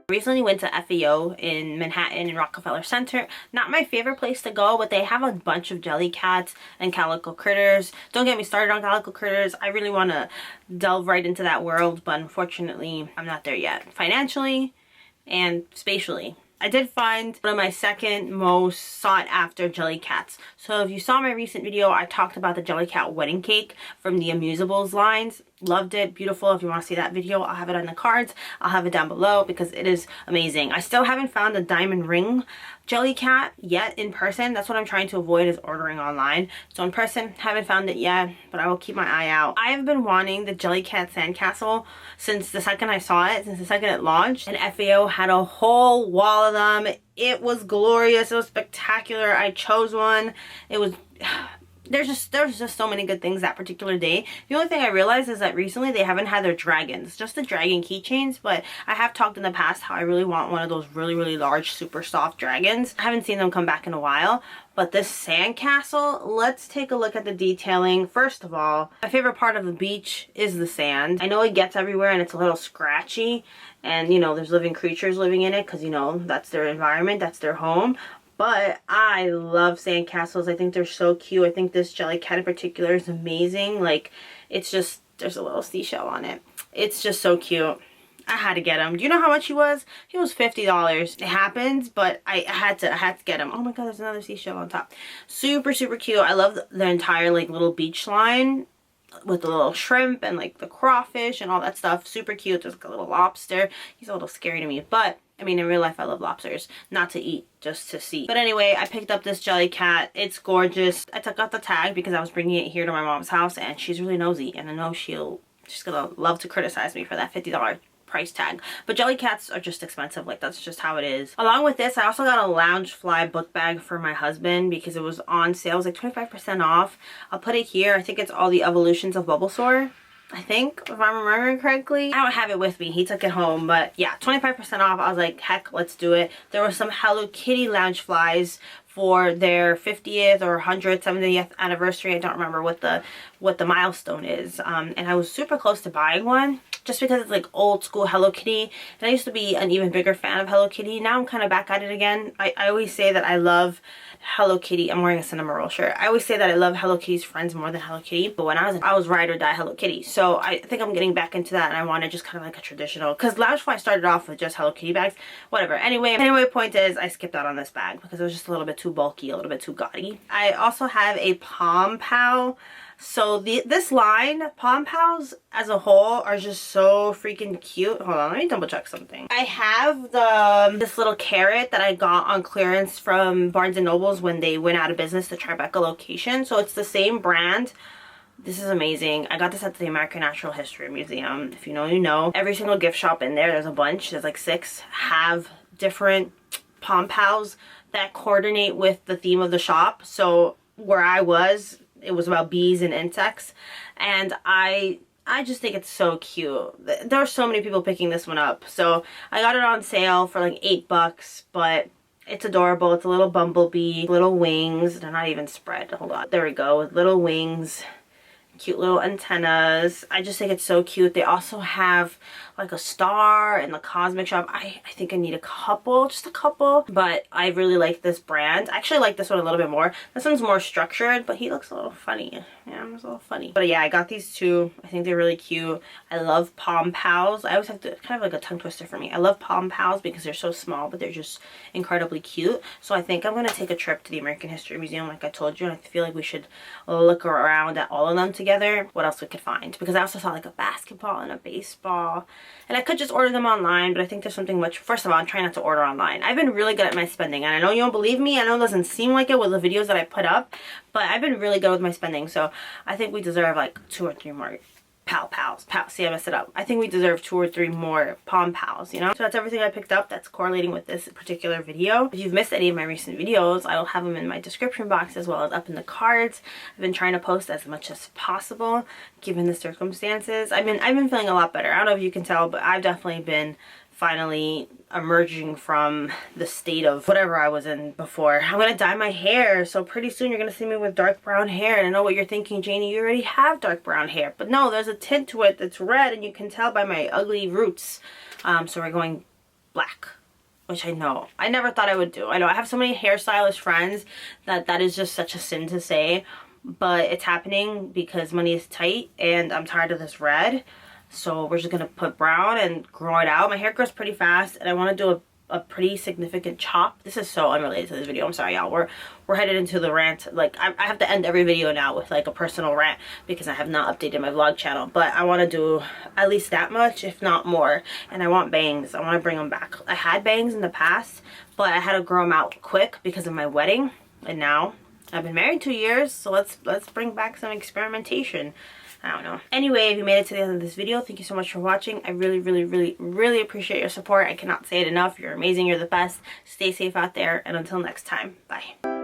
Recently went to FAO in Manhattan in Rockefeller Center. Not my favorite place to go, but they have a bunch of Jellycats and calico critters. Don't get me started on calico critters. I really want to delve right into that world, but unfortunately I'm not there yet, financially and spatially. I did find one of my second most sought after Jellycats. So if you saw my recent video, I talked about the Jellycat wedding cake from the Amusables lines. Loved it, beautiful. If you want to see that video, I'll have it in the cards. I'll have it down below because it is amazing. I still haven't found a diamond ring Jellycat yet in person. That's what I'm trying to avoid, is ordering online. So in person, haven't found it yet, but I will keep my eye out. I have been wanting the Jellycat Sandcastle since the second I saw it, since the second it launched, and FAO had a whole wall of them. It was glorious. It was spectacular. I chose one. It was there's just so many good things that particular day. The only thing I realized is that recently they haven't had their dragons, just the dragon keychains, but I have talked in the past how I really want one of those really large super soft dragons. I haven't seen them come back in a while. But this sandcastle, let's take a look at the detailing. First of all, my favorite part of the beach is the sand. I know it gets everywhere and it's a little scratchy, and you know, there's living creatures living in it because, you know, that's their environment, that's their home. But I love sandcastles. I think they're so cute. I think this Jellycat in particular is amazing. Like, it's just, there's a little seashell on it. It's just so cute. I had to get him. Do you know how much he was? He was $50. It happens, but I had to get him. Oh my god, there's another seashell on top. Super cute. I love the entire like little beach line with the little shrimp and like the crawfish and all that stuff. Super cute. There's like a little lobster. He's a little scary to me, but I mean, in real life I love lobsters. Not to eat, just to see. But anyway, I picked up this Jellycat. It's gorgeous. I took out the tag because I was bringing it here to my mom's house, and she's really nosy, and I know she's gonna love to criticize me for that $50 price tag. But Jellycats are just expensive. Like, that's just how it is. Along with this, I also got a Loungefly book bag for my husband because it was on sale. It was like 25% off. I'll put it here. I think it's all the evolutions of Bulbasaur, I think, if I'm remembering correctly. I don't have it with me. He took it home, but yeah, 25% off. I was like, heck, let's do it. There were some Hello Kitty Loungeflies for their 50th or 170th anniversary. I don't remember what the milestone is. And I was super close to buying one just because it's like old school Hello Kitty. And I used to be an even bigger fan of Hello Kitty. Now I'm kind of back at it again. I always say that I love Hello Kitty. I'm wearing a Cinema Roll shirt. I always say that I love Hello Kitty's friends more than Hello Kitty, but when I was ride or die Hello Kitty. So I think I'm getting back into that, and I want to just kind of like a traditional, because Loungefly started off with just Hello Kitty bags. Whatever. Anyway, point is, I skipped out on this bag because it was just a little bit too bulky, a little bit too gaudy. I also have a Pom Pow. So this line, Pom Pows as a whole are just so freaking cute. Hold on, let me double check something. I have this little carrot that I got on clearance from Barnes & Noble's when they went out of business, the Tribeca location. So it's the same brand. This is amazing. I got this at the American Natural History Museum. If you know, you know. Every single gift shop in there's a bunch. There's like 6, have different Pom Pows that coordinate with the theme of the shop. So where I was, it was about bees and insects, and I just think it's so cute. There are so many people picking this one up, so I got it on sale for like $8, but it's adorable. It's a little bumblebee, little wings. They're not even spread. Hold on. There we go, with little wings, cute little antennas. I just think it's so cute. They also have like a star in the cosmic shop. I think I need a couple, just a couple, but I really like this brand. I actually like this one a little bit more. This one's more structured, but he looks a little funny. Yeah, he's a little funny. But yeah, I got these two. I think they're really cute. I love Pom Pows. I always have to, kind of like a tongue twister for me. I love Pom Pows because they're so small, but they're just incredibly cute. So I think I'm going to take a trip to the American History Museum, like I told you, and I feel like we should look around at all of them together, what else we could find. Because I also saw like a basketball and a baseball. And I could just order them online, but I think there's something much... First of all, I'm trying not to order online. I've been really good at my spending, and I know you don't believe me. I know it doesn't seem like it with the videos that I put up, but I've been really good with my spending, so I think we deserve like 2 or 3 more Pals. See, I messed it up. I think we deserve 2 or 3 more Pom Pals, you know? So that's everything I picked up that's correlating with this particular video. If you've missed any of my recent videos, I will have them in my description box as well as up in the cards. I've been trying to post as much as possible, given the circumstances. I've been feeling a lot better. I don't know if you can tell, but I've definitely been finally emerging from the state of whatever I was in before. I'm gonna dye my hair, so pretty soon you're gonna see me with dark brown hair. And I know what you're thinking, Janie, you already have dark brown hair. But no, there's a tint to it that's red, and you can tell by my ugly roots. So we're going black, which I know I never thought I would do. I know I have so many hairstylist friends that is just such a sin to say, but it's happening because money is tight and I'm tired of this red. So we're just gonna put brown and grow it out. My hair grows pretty fast, and I want to do a pretty significant chop. This is so unrelated to this video. I'm sorry, y'all. We're headed into the rant. Like, I have to end every video now with like a personal rant because I have not updated my vlog channel. But I want to do at least that much, if not more. And I want bangs. I want to bring them back. I had bangs in the past, but I had to grow them out quick because of my wedding. And now I've been married 2 years, so let's bring back some experimentation. I don't know. Anyway, if you made it to the end of this video, thank you so much for watching. I really, really, really, really appreciate your support. I cannot say it enough. You're amazing. You're the best. Stay safe out there. And until next time, bye.